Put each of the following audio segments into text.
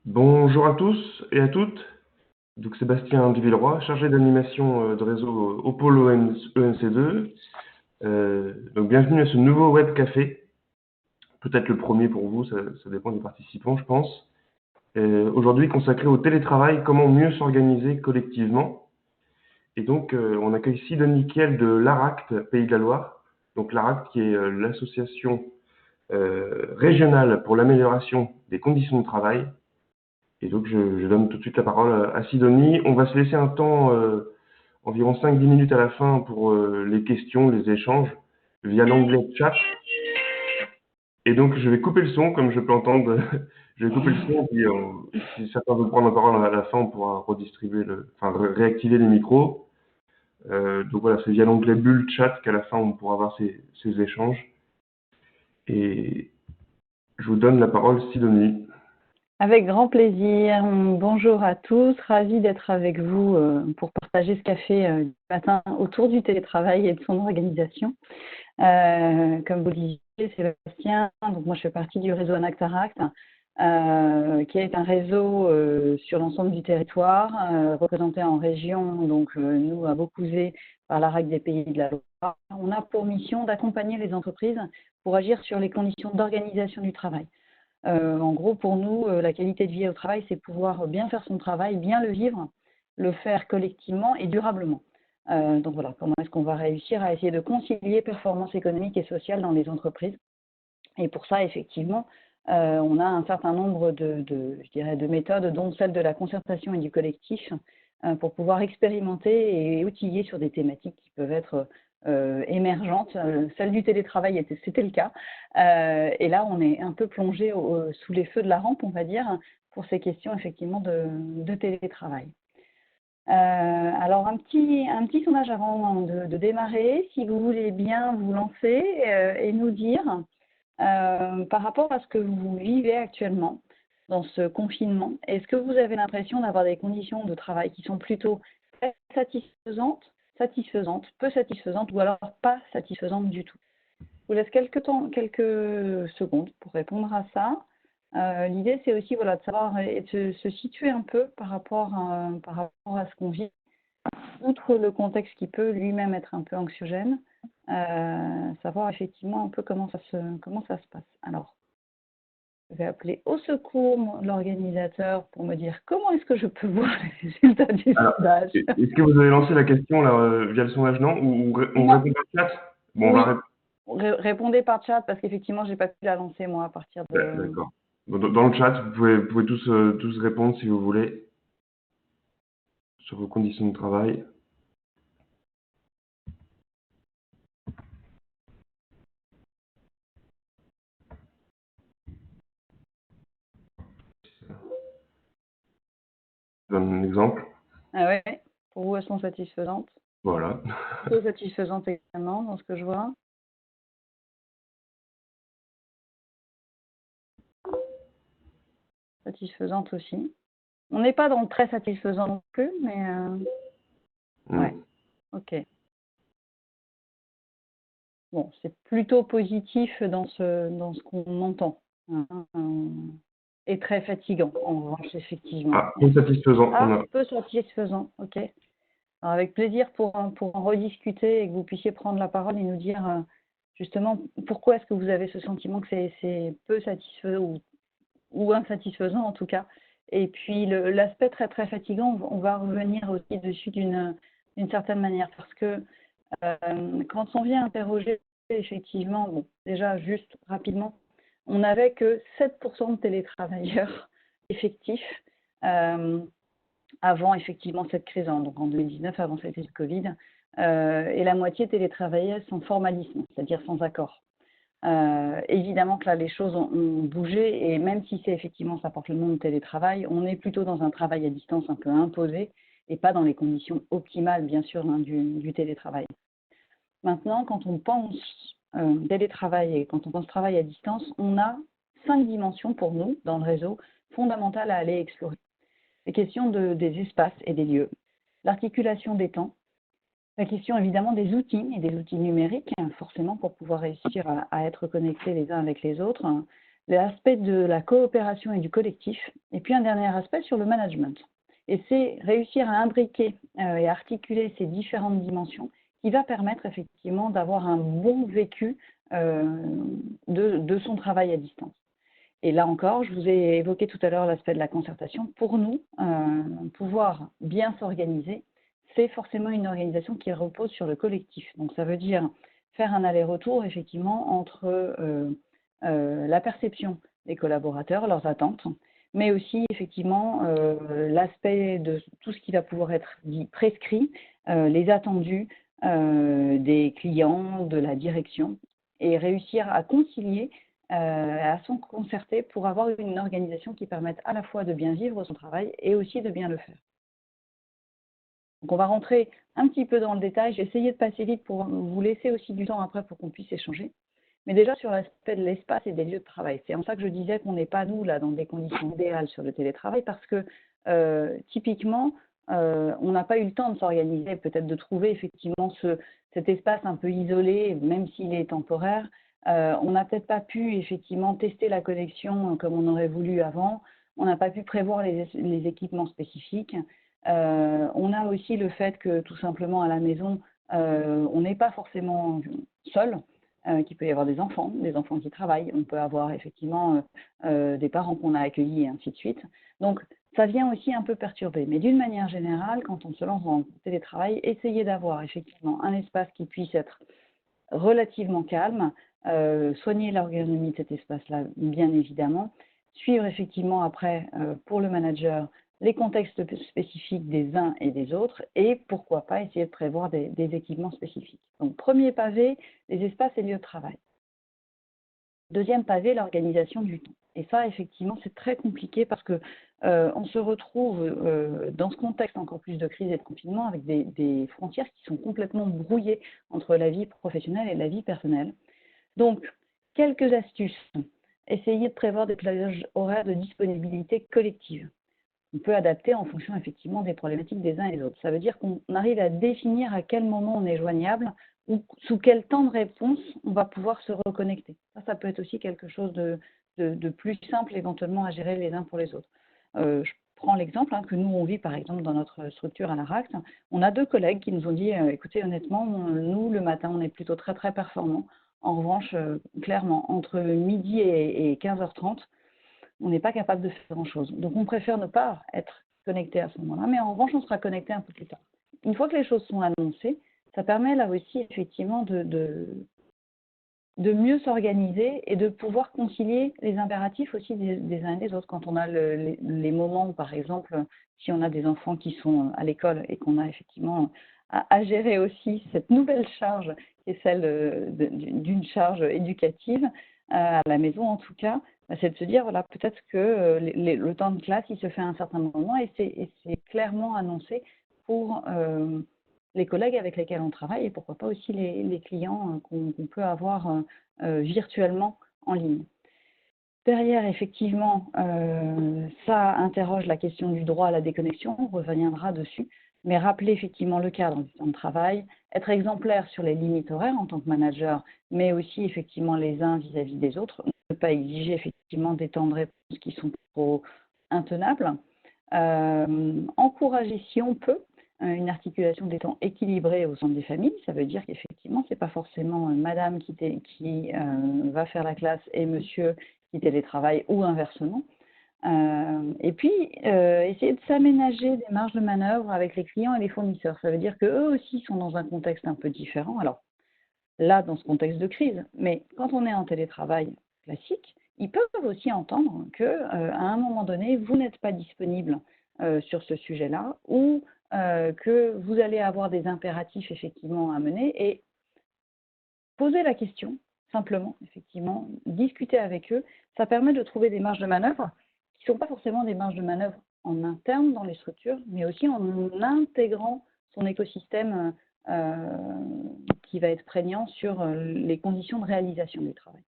Bonjour à tous et à toutes. Donc Sébastien Duvilleroy, chargé d'animation de réseau au pôle ENC2. Donc bienvenue à ce nouveau web café. Peut-être le premier pour vous, ça dépend des participants, je pense. Aujourd'hui consacré au télétravail, comment mieux s'organiser collectivement. Et donc on accueille Sidonie Kiel de l'ARACT, Pays de la Loire. Donc l'ARACT qui est l'association régionale pour l'amélioration des conditions de travail. Et donc, je donne tout de suite la parole à Sidonie. On va se laisser un temps, environ 5-10 minutes à la fin pour les questions, les échanges via l'onglet chat. Et donc, je vais couper le son, comme je peux entendre. Je vais couper le son, puis si certains veulent prendre la parole à la fin, on pourra redistribuer réactiver les micros. Donc voilà, c'est via l'onglet bulle chat qu'à la fin, on pourra avoir ces échanges. Et je vous donne la parole, Sidonie. Avec grand plaisir. Bonjour à tous. Ravie d'être avec vous pour partager ce café du matin autour du télétravail et de son organisation. Comme vous le disiez, Sébastien, donc moi je fais partie du réseau ANACT-ARACT, qui est un réseau sur l'ensemble du territoire, représenté en région, donc nous à Beaucouzé par l'ARACT des Pays de la Loire. On a pour mission d'accompagner les entreprises pour agir sur les conditions d'organisation du travail. En gros, pour nous, la qualité de vie au travail, c'est pouvoir bien faire son travail, bien le vivre, le faire collectivement et durablement. Donc voilà, comment est-ce qu'on va réussir à essayer de concilier performance économique et sociale dans les entreprises. Et pour ça, effectivement, on a un certain nombre de méthodes, dont celle de la concertation et du collectif, pour pouvoir expérimenter et outiller sur des thématiques qui peuvent être émergentes. Celle du télétravail, c'était le cas. Et là, on est un peu plongé sous les feux de la rampe, on va dire, pour ces questions effectivement de télétravail. Alors, un petit sondage avant de démarrer, si vous voulez bien vous lancer et nous dire, par rapport à ce que vous vivez actuellement dans ce confinement, est-ce que vous avez l'impression d'avoir des conditions de travail qui sont plutôt très satisfaisantes, peu satisfaisantes ou alors pas satisfaisantes du tout? Je vous laisse quelques secondes pour répondre à ça. L'idée, c'est aussi voilà, de savoir et de se situer un peu par rapport à ce qu'on vit, outre le contexte qui peut lui-même être un peu anxiogène, savoir effectivement un peu comment ça se passe. Alors, je vais appeler au secours l'organisateur pour me dire comment est-ce que je peux voir les résultats du sondage. Est-ce que vous avez lancé la question là, via le sondage, non? Ou on Non. répond par chat? Bon, on Oui, va répondre. répondez par chat parce qu'effectivement, j'ai pas pu la lancer moi à partir de. D'accord. Bon, dans le chat, vous pouvez tous répondre si vous voulez sur vos conditions de travail. Je donne un exemple. Ah ouais, pour vous, elles sont satisfaisantes? Voilà. Plutôt satisfaisantes également, dans ce que je vois. Satisfaisante aussi. On n'est pas dans le très satisfaisant non plus, mais ouais, ok. Bon, c'est plutôt positif dans ce qu'on entend. Hein, et très fatigant, en revanche, effectivement. Ah, peu satisfaisant. Peu satisfaisant, ok. Alors, avec plaisir pour en rediscuter et que vous puissiez prendre la parole et nous dire justement pourquoi est-ce que vous avez ce sentiment que c'est peu satisfaisant ou insatisfaisant en tout cas. Et puis l'aspect très très fatigant, on va revenir aussi dessus d'une certaine manière parce que quand on vient interroger effectivement, bon, déjà juste rapidement, on n'avait que 7% de télétravailleurs effectifs avant effectivement cette crise, donc en 2019, avant cette crise du Covid, et la moitié télétravaillaient sans formalisme, c'est-à-dire sans accord. Évidemment que là, les choses ont bougé, et même si c'est effectivement, ça porte le nom de télétravail, on est plutôt dans un travail à distance un peu imposé, et pas dans les conditions optimales, bien sûr, hein, du télétravail. Maintenant, quand on pense télétravail et quand on pense travail à distance, on a 5 dimensions pour nous, dans le réseau, fondamentales à aller explorer. Les questions des espaces et des lieux, l'articulation des temps, la question évidemment des outils et des outils numériques, forcément pour pouvoir réussir à être connectés les uns avec les autres, l'aspect de la coopération et du collectif, et puis un dernier aspect sur le management. Et c'est réussir à imbriquer et articuler ces différentes dimensions qui va permettre effectivement d'avoir un bon vécu de son travail à distance. Et là encore, je vous ai évoqué tout à l'heure l'aspect de la concertation. Pour nous, pouvoir bien s'organiser, c'est forcément une organisation qui repose sur le collectif. Donc ça veut dire faire un aller-retour effectivement entre la perception des collaborateurs, leurs attentes, mais aussi effectivement l'aspect de tout ce qui va pouvoir être dit prescrit, les attendus des clients, de la direction, et réussir à concilier, à s'en concerter pour avoir une organisation qui permette à la fois de bien vivre son travail et aussi de bien le faire. Donc on va rentrer un petit peu dans le détail, j'ai essayé de passer vite pour vous laisser aussi du temps après pour qu'on puisse échanger. Mais déjà sur l'aspect de l'espace et des lieux de travail, c'est en ça que je disais qu'on n'est pas, nous, là, dans des conditions idéales sur le télétravail, parce que typiquement, on n'a pas eu le temps de s'organiser, peut-être de trouver effectivement cet espace un peu isolé, même s'il est temporaire. On n'a peut-être pas pu effectivement tester la connexion comme on aurait voulu avant. On n'a pas pu prévoir les équipements spécifiques. On a aussi le fait que tout simplement à la maison, on n'est pas forcément seul. Qu'il peut y avoir des enfants qui travaillent, on peut avoir effectivement des parents qu'on a accueillis et ainsi de suite. Donc ça vient aussi un peu perturber. Mais d'une manière générale, quand on se lance dans le télétravail, essayez d'avoir effectivement un espace qui puisse être relativement calme, soigner l'ergonomie de cet espace-là, bien évidemment, suivre effectivement après pour le manager les contextes spécifiques des uns et des autres, et pourquoi pas essayer de prévoir des équipements spécifiques. Donc, premier pavé, les espaces et lieux de travail. Deuxième pavé, l'organisation du temps. Et ça, effectivement, c'est très compliqué parce que on se retrouve dans ce contexte encore plus de crise et de confinement avec des frontières qui sont complètement brouillées entre la vie professionnelle et la vie personnelle. Donc, quelques astuces. Essayez de prévoir des plages horaires de disponibilité collective. On peut adapter en fonction effectivement des problématiques des uns et des autres. Ça veut dire qu'on arrive à définir à quel moment on est joignable ou sous quel temps de réponse on va pouvoir se reconnecter. Ça peut être aussi quelque chose de plus simple éventuellement à gérer les uns pour les autres. Je prends l'exemple que nous on vit par exemple dans notre structure à l'ARACT. On a 2 collègues qui nous ont dit écoutez, honnêtement, nous le matin on est plutôt très très performants. En revanche, clairement, entre midi et 15h30, on n'est pas capable de faire grand-chose. Donc, on préfère ne pas être connecté à ce moment-là, mais en revanche, on sera connecté un peu plus tard. Une fois que les choses sont annoncées, ça permet là aussi, effectivement, de mieux s'organiser et de pouvoir concilier les impératifs aussi des uns et des autres. Quand on a les moments où, par exemple, si on a des enfants qui sont à l'école et qu'on a effectivement à gérer aussi cette nouvelle charge qui est celle d'une charge éducative, à la maison en tout cas, c'est de se dire, voilà, peut-être que le temps de classe, il se fait à un certain moment et c'est clairement annoncé pour les collègues avec lesquels on travaille et pourquoi pas aussi les clients qu'on peut avoir virtuellement en ligne. Derrière, effectivement, ça interroge la question du droit à la déconnexion, on reviendra dessus, mais rappeler effectivement le cadre du temps de travail, être exemplaire sur les limites horaires en tant que manager, mais aussi effectivement les uns vis-à-vis des autres, ne pas exiger effectivement des temps de réponse qui sont trop intenables, encourager si on peut une articulation des temps équilibrée au sein des familles, ça veut dire qu'effectivement, ce n'est pas forcément madame qui va faire la classe et monsieur qui télétravaille ou inversement. Et puis, essayer de s'aménager des marges de manœuvre avec les clients et les fournisseurs. Ça veut dire qu'eux aussi sont dans un contexte un peu différent. Alors, là, dans ce contexte de crise, mais quand on est en télétravail classique, ils peuvent aussi entendre qu'à un moment donné, vous n'êtes pas disponible sur ce sujet-là ou que vous allez avoir des impératifs effectivement à mener et poser la question, simplement, effectivement, discuter avec eux, ça permet de trouver des marges de manœuvre qui ne sont pas forcément des marges de manœuvre en interne dans les structures, mais aussi en intégrant son écosystème qui va être prégnant sur les conditions de réalisation du travail.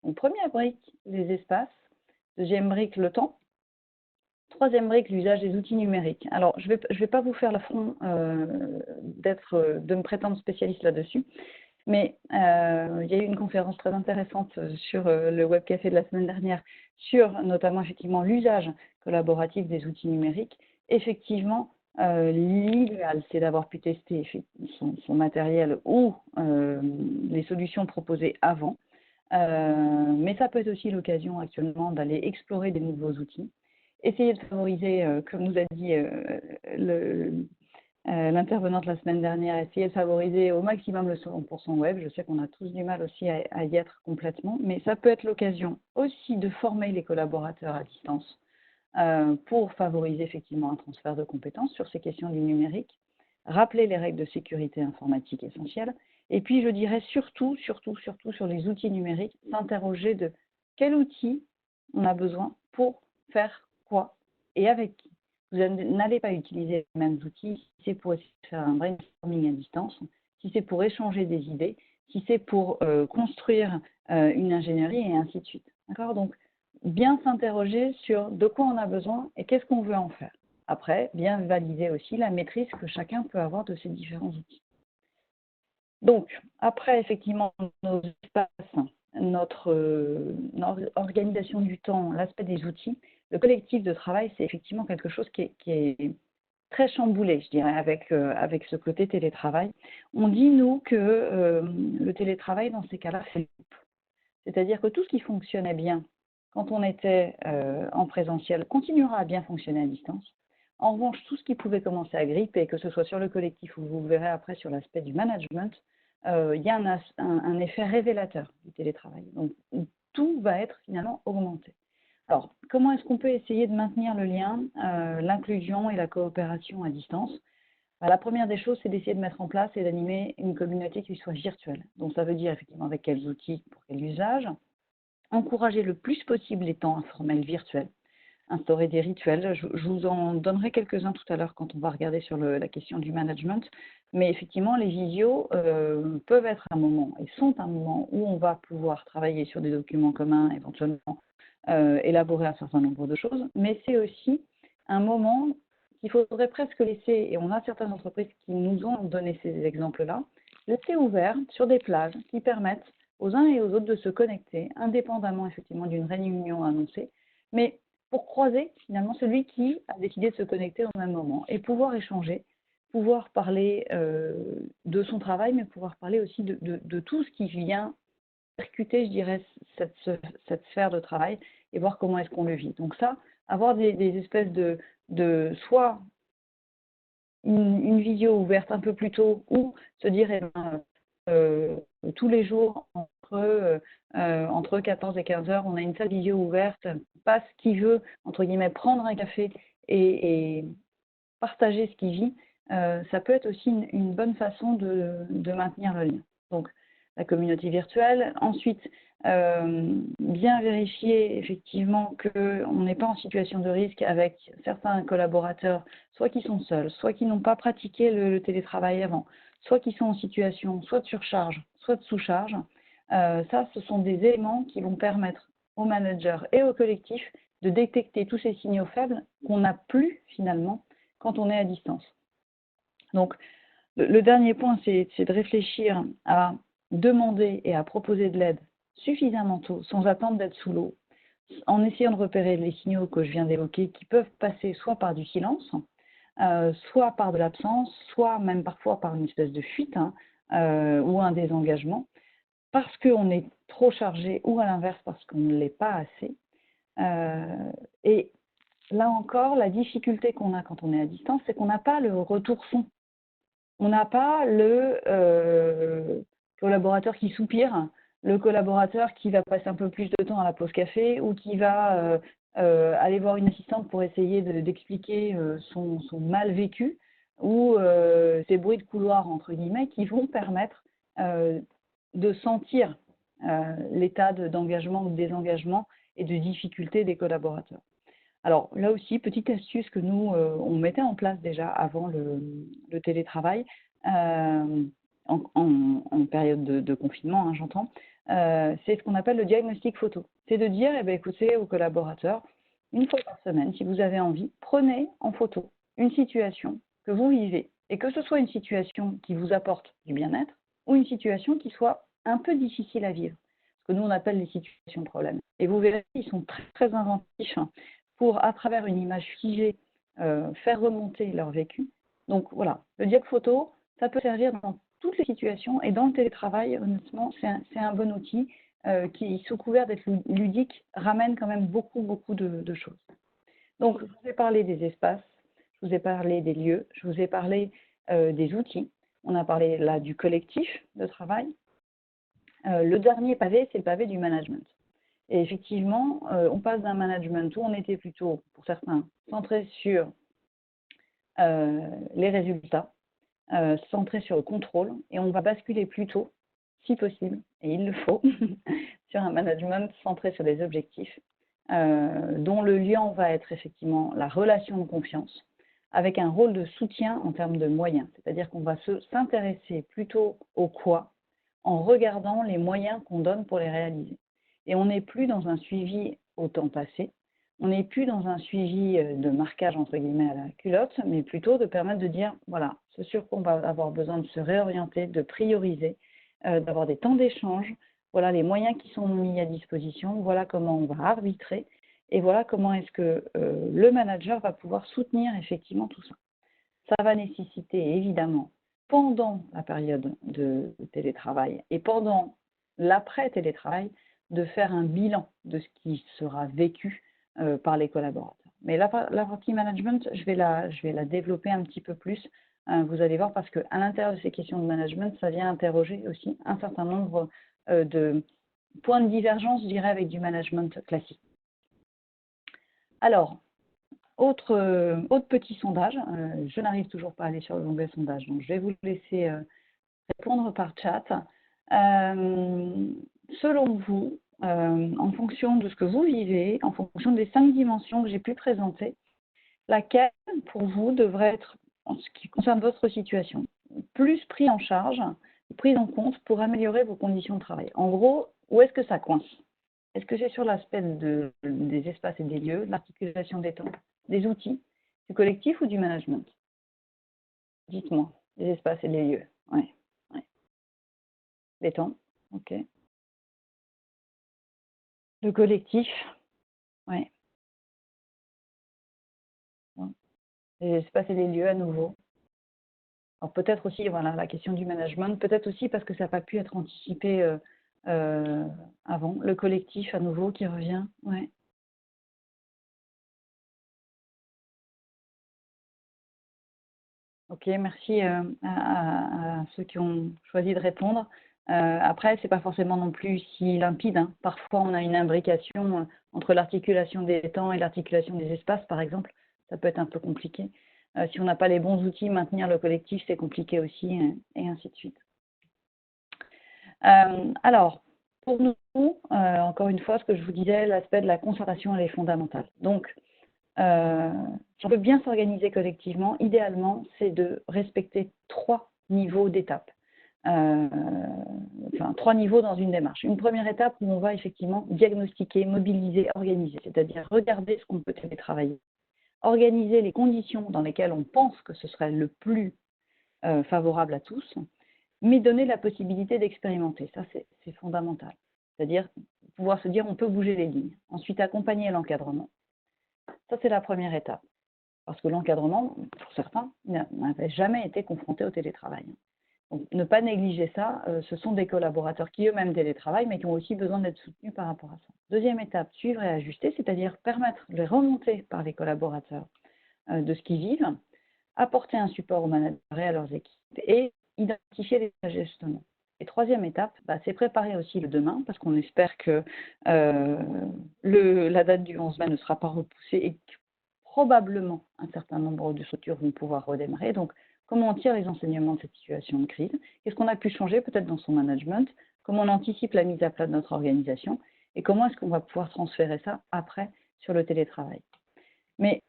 Donc, première brique, les espaces. Deuxième brique, le temps. Troisième brique, l'usage des outils numériques. Alors, je vais pas vous faire l'affront de me prétendre spécialiste là-dessus, Mais il y a eu une conférence très intéressante sur le Web Café de la semaine dernière, sur notamment effectivement l'usage collaboratif des outils numériques. Effectivement, l'idéal, c'est d'avoir pu tester son matériel ou les solutions proposées avant. Mais ça peut être aussi l'occasion actuellement d'aller explorer des nouveaux outils, essayer de favoriser, comme nous a dit l'intervenante la semaine dernière, essayer de favoriser au maximum le 100% web. Je sais qu'on a tous du mal aussi à y être complètement, mais ça peut être l'occasion aussi de former les collaborateurs à distance pour favoriser effectivement un transfert de compétences sur ces questions du numérique, rappeler les règles de sécurité informatique essentielles, et puis je dirais surtout sur les outils numériques, s'interroger de quel outil on a besoin pour faire quoi et avec qui. Vous n'allez pas utiliser les mêmes outils si c'est pour essayer de faire un brainstorming à distance, si c'est pour échanger des idées, si c'est pour construire une ingénierie et ainsi de suite. D'accord ? Donc, bien s'interroger sur de quoi on a besoin et qu'est-ce qu'on veut en faire. Après, bien valider aussi la maîtrise que chacun peut avoir de ces différents outils. Donc, après, effectivement, nos espaces, notre organisation du temps, l'aspect des outils, le collectif de travail, c'est effectivement quelque chose qui est très chamboulé, je dirais, avec ce côté télétravail. On dit, nous, que le télétravail, dans ces cas-là, c'est le groupe. C'est-à-dire que tout ce qui fonctionnait bien quand on était en présentiel continuera à bien fonctionner à distance. En revanche, tout ce qui pouvait commencer à gripper, que ce soit sur le collectif ou vous verrez après sur l'aspect du management, il y a un effet révélateur du télétravail. Donc, tout va être finalement augmenté. Alors, comment est-ce qu'on peut essayer de maintenir le lien, l'inclusion et la coopération à distance ? La première des choses, c'est d'essayer de mettre en place et d'animer une communauté qui soit virtuelle. Donc, ça veut dire effectivement avec quels outils, pour quel usage. Encourager le plus possible les temps informels virtuels. Instaurer des rituels. Je vous en donnerai quelques-uns tout à l'heure quand on va regarder sur la question du management. Mais effectivement, les visios peuvent être un moment et sont un moment où on va pouvoir travailler sur des documents communs, éventuellement élaborer un certain nombre de choses. Mais c'est aussi un moment qu'il faudrait presque laisser, et on a certaines entreprises qui nous ont donné ces exemples-là, laisser ouvert sur des plages qui permettent aux uns et aux autres de se connecter, indépendamment effectivement d'une réunion annoncée, mais pour croiser finalement celui qui a décidé de se connecter au même moment et pouvoir échanger, pouvoir parler de son travail, mais pouvoir parler aussi de tout ce qui vient percuter, je dirais, cette sphère de travail et voir comment est-ce qu'on le vit. Donc ça, avoir des espèces de soit une vidéo ouverte un peu plus tôt ou se dire eh ben, tous les jours entre 14 et 15 heures, on a une salle vidéo ouverte, passe qui veut, entre guillemets, prendre un café et partager ce qu'il vit, ça peut être aussi une bonne façon de maintenir le lien. Donc, la communauté virtuelle. Ensuite, bien vérifier effectivement qu'on n'est pas en situation de risque avec certains collaborateurs, soit qui sont seuls, soit qui n'ont pas pratiqué le télétravail avant, soit qui sont en situation soit de surcharge, soit de sous-charge. Ça, ce sont des éléments qui vont permettre aux managers et au collectif de détecter tous ces signaux faibles qu'on n'a plus finalement quand on est à distance. Donc, le dernier point, c'est de réfléchir à demander et à proposer de l'aide suffisamment tôt, sans attendre d'être sous l'eau, en essayant de repérer les signaux que je viens d'évoquer qui peuvent passer soit par du silence, soit par de l'absence, soit même parfois par une espèce de fuite ou un désengagement, parce qu'on est trop chargé ou à l'inverse parce qu'on ne l'est pas assez. Et là encore, la difficulté qu'on a quand on est à distance, c'est qu'on n'a pas le retour son. On n'a pas le collaborateur qui soupire, le collaborateur qui va passer un peu plus de temps à la pause café ou qui va aller voir une assistante pour essayer d'expliquer son mal vécu ou ces bruits de couloir, entre guillemets, qui vont permettre de sentir l'état d'engagement ou de désengagement et de difficulté des collaborateurs. Alors là aussi, petite astuce que nous, on mettait en place déjà avant le télétravail, en période de confinement, j'entends, c'est ce qu'on appelle le diagnostic photo. C'est de dire, eh bien, écoutez, aux collaborateurs, une fois par semaine, si vous avez envie, prenez en photo une situation que vous vivez, et que ce soit une situation qui vous apporte du bien-être, ou une situation qui soit un peu difficile à vivre, ce que nous on appelle les situations problèmes. Et vous verrez, ils sont très, très inventifs pour, à travers une image figée, faire remonter leur vécu. Donc voilà, le diag photo, ça peut servir dans toutes les situations, et dans le télétravail, honnêtement, c'est un bon outil qui, sous couvert d'être ludique, ramène quand même beaucoup, beaucoup de choses. Donc, je vous ai parlé des espaces, je vous ai parlé des lieux, je vous ai parlé des outils. On a parlé là du collectif de travail. Le dernier pavé, c'est le pavé du management. Et effectivement, on passe d'un management où on était plutôt, pour certains, centré sur les résultats, centré sur le contrôle, et on va basculer plutôt, si possible, et il le faut, sur un management centré sur les objectifs, dont le lien va être effectivement la relation de confiance, avec un rôle de soutien en termes de moyens. C'est-à-dire qu'on va s'intéresser plutôt au quoi, en regardant les moyens qu'on donne pour les réaliser. Et on n'est plus dans un suivi au temps passé, on n'est plus dans un suivi de marquage entre guillemets à la culotte, mais plutôt de permettre de dire, voilà, ce sur quoi on va avoir besoin de se réorienter, de prioriser, d'avoir des temps d'échange, voilà les moyens qui sont mis à disposition, voilà comment on va arbitrer, et voilà comment est-ce que le manager va pouvoir soutenir effectivement tout ça. Ça va nécessiter évidemment, pendant la période de télétravail et pendant l'après-télétravail, de faire un bilan de ce qui sera vécu par les collaborateurs. Mais la partie management, je vais la développer un petit peu plus, vous allez voir, parce qu'à l'intérieur de ces questions de management, ça vient interroger aussi un certain nombre de points de divergence, je dirais, avec du management classique. Alors, autre petit sondage, je n'arrive toujours pas à aller sur l'onglet sondage, donc je vais vous laisser répondre par chat. Selon vous, en fonction de ce que vous vivez, en fonction des 5 dimensions que j'ai pu présenter, laquelle pour vous devrait être, en ce qui concerne votre situation, plus pris en charge, prise en compte pour améliorer vos conditions de travail? En gros, où est-ce que ça coince? Est-ce que c'est sur l'aspect des espaces et des lieux, de l'articulation des temps, des outils, du collectif ou du management? Dites-moi, les espaces et les lieux. Ouais. Les temps, ok. Le collectif, ouais. Les espaces et les lieux à nouveau. Alors peut-être aussi, voilà, la question du management, peut-être aussi parce que ça n'a pas pu être anticipé avant. Le collectif à nouveau qui revient, ouais. Ok, merci à ceux qui ont choisi de répondre. Après, ce n'est pas forcément non plus si limpide, hein. Parfois, on a une imbrication entre l'articulation des temps et l'articulation des espaces, par exemple. Ça peut être un peu compliqué. Si on n'a pas les bons outils, maintenir le collectif, c'est compliqué aussi, et ainsi de suite. Alors, pour nous, encore une fois, ce que je vous disais, l'aspect de la concertation, elle est fondamentale. Donc, si on veut bien s'organiser collectivement, idéalement, c'est de respecter 3 niveaux d'étapes. Enfin, 3 niveaux dans une démarche. Une première étape où on va effectivement diagnostiquer, mobiliser, organiser, c'est-à-dire regarder ce qu'on peut télétravailler, organiser les conditions dans lesquelles on pense que ce serait le plus favorable à tous, mais donner la possibilité d'expérimenter. Ça, c'est fondamental. C'est-à-dire pouvoir se dire on peut bouger les lignes. Ensuite, accompagner l'encadrement. Ça, c'est la première étape. Parce que l'encadrement, pour certains, n'avait jamais été confronté au télétravail. Donc, ne pas négliger ça, ce sont des collaborateurs qui eux-mêmes télétravaillent, mais qui ont aussi besoin d'être soutenus par rapport à ça. Deuxième étape, suivre et ajuster, c'est-à-dire permettre les remontées par les collaborateurs de ce qu'ils vivent, apporter un support aux managers et à leurs équipes et identifier les ajustements. Et troisième étape, c'est préparer aussi le demain, parce qu'on espère que la date du 11 mai ne sera pas repoussée et que probablement un certain nombre de structures vont pouvoir redémarrer. Donc, comment on tire les enseignements de cette situation de crise? Qu'est-ce qu'on a pu changer peut-être dans son management? Comment on anticipe la mise à plat de notre organisation? Et comment est-ce qu'on va pouvoir transférer ça après sur le télétravail? Mais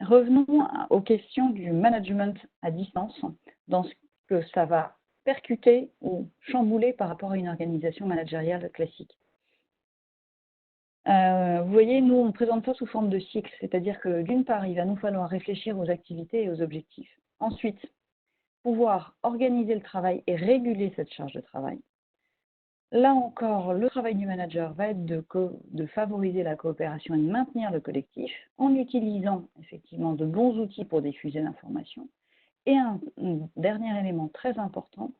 revenons aux questions du management à distance, dans ce que ça va percuter ou chambouler par rapport à une organisation managériale classique. Vous voyez, nous, on présente ça sous forme de cycle, c'est-à-dire que d'une part, il va nous falloir réfléchir aux activités et aux objectifs. Ensuite, pouvoir organiser le travail et réguler cette charge de travail. Là encore, le travail du manager va être de favoriser la coopération et de maintenir le collectif en utilisant effectivement de bons outils pour diffuser l'information. Et un dernier élément très important,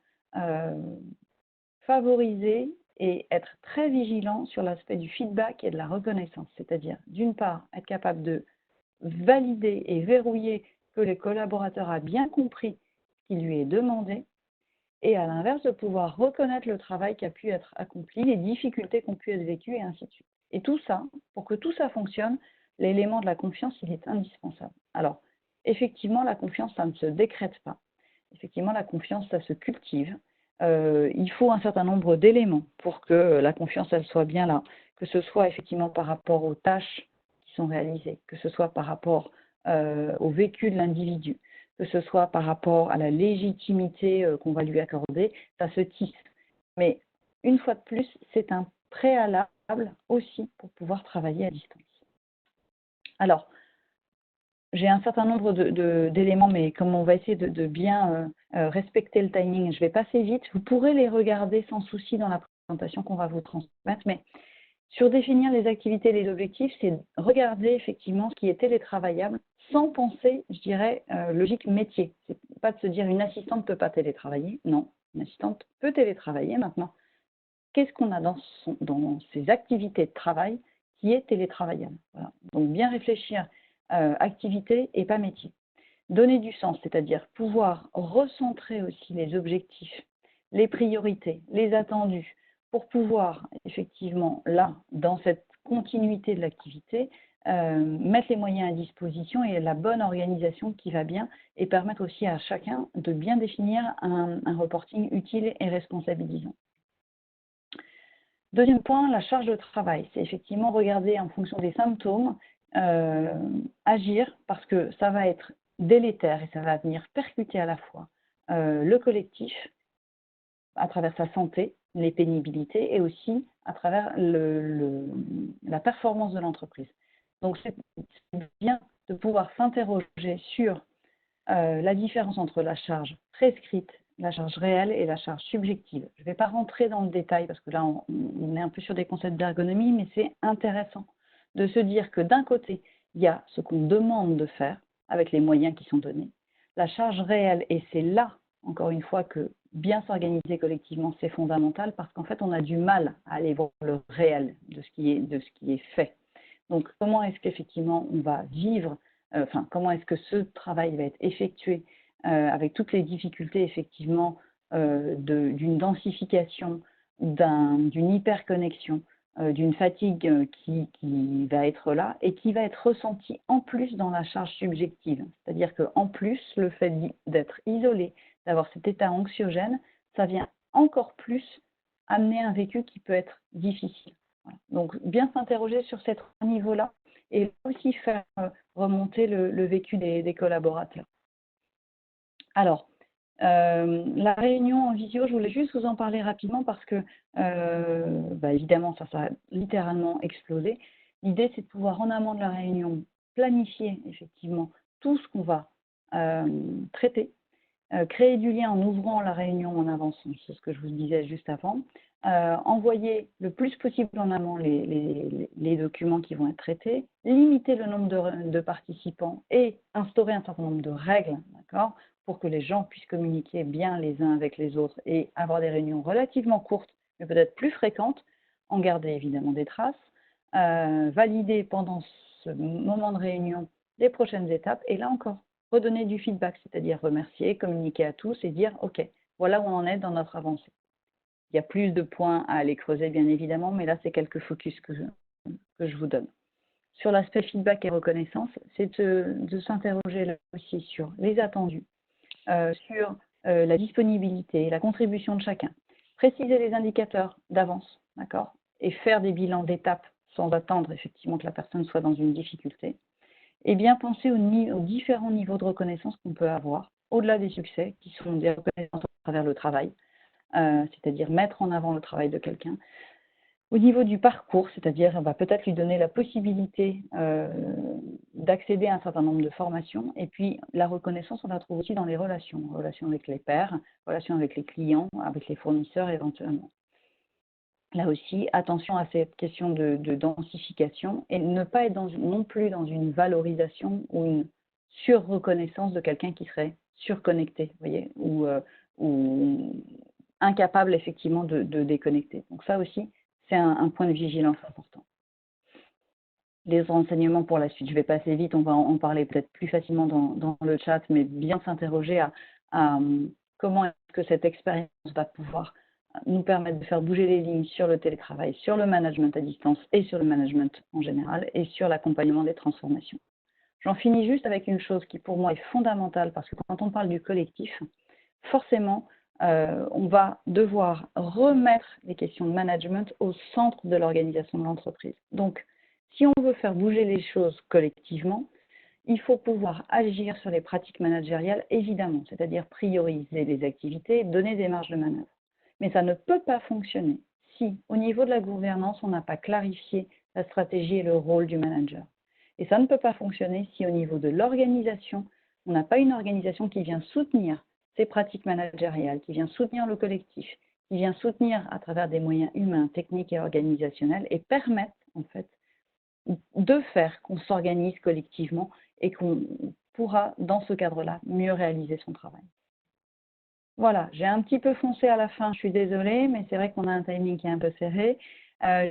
favoriser et être très vigilant sur l'aspect du feedback et de la reconnaissance. C'est-à-dire, d'une part, être capable de valider et verrouiller que le collaborateur a bien compris ce qui lui est demandé, et à l'inverse, de pouvoir reconnaître le travail qui a pu être accompli, les difficultés qui ont pu être vécues, et ainsi de suite. Et tout ça, pour que tout ça fonctionne, l'élément de la confiance, il est indispensable. Alors, effectivement, la confiance, ça ne se décrète pas. Effectivement, la confiance, ça se cultive. Il faut un certain nombre d'éléments pour que la confiance, elle soit bien là. Que ce soit effectivement par rapport aux tâches qui sont réalisées, que ce soit par rapport au vécu de l'individu, que ce soit par rapport à la légitimité qu'on va lui accorder, ça se tisse. Mais une fois de plus, c'est un préalable aussi pour pouvoir travailler à distance. Alors, j'ai un certain nombre d'éléments, mais comme on va essayer de bien respecter le timing, je vais passer vite. Vous pourrez les regarder sans souci dans la présentation qu'on va vous transmettre, mais sur définir les activités et les objectifs, c'est regarder effectivement ce qui est télétravaillable sans penser, je dirais, logique métier. C'est pas de se dire une assistante ne peut pas télétravailler. Non, une assistante peut télétravailler maintenant. Qu'est-ce qu'on a dans ces activités de travail qui est télétravaillable? Voilà. Donc bien réfléchir activité et pas métier. Donner du sens, c'est-à-dire pouvoir recentrer aussi les objectifs, les priorités, les attendus, pour pouvoir effectivement, là, dans cette continuité de l'activité, mettre les moyens à disposition et la bonne organisation qui va bien, et permettre aussi à chacun de bien définir un reporting utile et responsabilisant. Deuxième point, la charge de travail. C'est effectivement regarder en fonction des symptômes, agir, parce que ça va être délétère et ça va venir percuter à la fois le collectif à travers sa santé, les pénibilités, et aussi à travers la performance de l'entreprise. Donc c'est bien de pouvoir s'interroger sur la différence entre la charge prescrite, la charge réelle et la charge subjective. Je ne vais pas rentrer dans le détail parce que là on est un peu sur des concepts d'ergonomie, mais c'est intéressant de se dire que d'un côté, il y a ce qu'on demande de faire avec les moyens qui sont donnés, la charge réelle, et c'est là, encore une fois, que bien s'organiser collectivement, c'est fondamental, parce qu'en fait, on a du mal à aller voir le réel de ce qui est fait. Donc, comment est-ce qu'effectivement on va vivre, comment est-ce que ce travail va être effectué avec toutes les difficultés, effectivement, d'une densification, d'une hyperconnexion, d'une fatigue qui va être là et qui va être ressentie en plus dans la charge subjective. C'est-à-dire qu'en plus, le fait d'être isolé, d'avoir cet état anxiogène, ça vient encore plus amener un vécu qui peut être difficile. Voilà. Donc, bien s'interroger sur ces trois niveaux-là et aussi faire remonter le vécu des collaborateurs. Alors, la réunion en visio, je voulais juste vous en parler rapidement parce que, évidemment, ça a littéralement explosé. L'idée, c'est de pouvoir, en amont de la réunion, planifier effectivement tout ce qu'on va traiter, créer du lien en ouvrant la réunion en avance, c'est ce que je vous disais juste avant, envoyer le plus possible en amont les documents qui vont être traités, limiter le nombre de participants et instaurer un certain nombre de règles, d'accord, pour que les gens puissent communiquer bien les uns avec les autres et avoir des réunions relativement courtes, mais peut-être plus fréquentes, en garder évidemment des traces, valider pendant ce moment de réunion les prochaines étapes, et là encore, redonner du feedback, c'est-à-dire remercier, communiquer à tous et dire « Ok, voilà où on en est dans notre avancée ». Il y a plus de points à aller creuser, bien évidemment, mais là, c'est quelques focus que je vous donne. Sur l'aspect feedback et reconnaissance, c'est de s'interroger là aussi sur les attendus, sur la disponibilité, la contribution de chacun, préciser les indicateurs d'avance, d'accord, et faire des bilans d'étapes sans attendre effectivement que la personne soit dans une difficulté, et bien penser aux différents niveaux de reconnaissance qu'on peut avoir, au-delà des succès, qui sont des reconnaissances à travers le travail, c'est-à-dire mettre en avant le travail de quelqu'un, au niveau du parcours, c'est-à-dire peut-être lui donner la possibilité d'accéder à un certain nombre de formations. Et puis, la reconnaissance, on la trouve aussi dans les relations avec les pairs, relations avec les clients, avec les fournisseurs éventuellement. Là aussi, attention à cette question de densification et ne pas être non plus dans une valorisation ou une sur-reconnaissance de quelqu'un qui serait surconnecté, vous voyez, ou incapable effectivement de déconnecter. Donc ça aussi, c'est un point de vigilance important. Les renseignements pour la suite, je vais passer vite, on va en parler peut-être plus facilement dans le chat, mais bien s'interroger à comment est-ce que cette expérience va pouvoir nous permettre de faire bouger les lignes sur le télétravail, sur le management à distance et sur le management en général et sur l'accompagnement des transformations. J'en finis juste avec une chose qui pour moi est fondamentale parce que quand on parle du collectif, forcément, on va devoir remettre les questions de management au centre de l'organisation de l'entreprise. Donc, si on veut faire bouger les choses collectivement, il faut pouvoir agir sur les pratiques managériales, évidemment, c'est-à-dire prioriser les activités, donner des marges de manœuvre. Mais ça ne peut pas fonctionner si, au niveau de la gouvernance, on n'a pas clarifié la stratégie et le rôle du manager. Et ça ne peut pas fonctionner si, au niveau de l'organisation, on n'a pas une organisation qui vient soutenir ces pratiques managériales, qui vient soutenir le collectif, qui vient soutenir à travers des moyens humains, techniques et organisationnels et permettre, en fait, de faire qu'on s'organise collectivement et qu'on pourra, dans ce cadre-là, mieux réaliser son travail. Voilà, j'ai un petit peu foncé à la fin, je suis désolée, mais c'est vrai qu'on a un timing qui est un peu serré.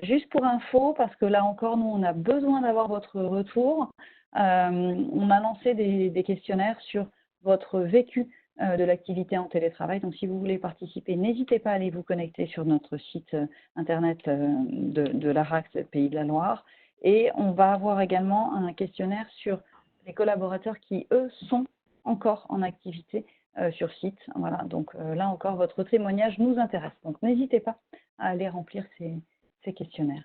Juste pour info, parce que là encore, nous, on a besoin d'avoir votre retour. On a lancé des questionnaires sur votre vécu de l'activité en télétravail. Donc, si vous voulez participer, n'hésitez pas à aller vous connecter sur notre site internet de l'ARACS Pays de la Loire. Et on va avoir également un questionnaire sur les collaborateurs qui, eux, sont encore en activité sur site. Voilà, donc là encore, votre témoignage nous intéresse. Donc, n'hésitez pas à aller remplir ces questionnaires.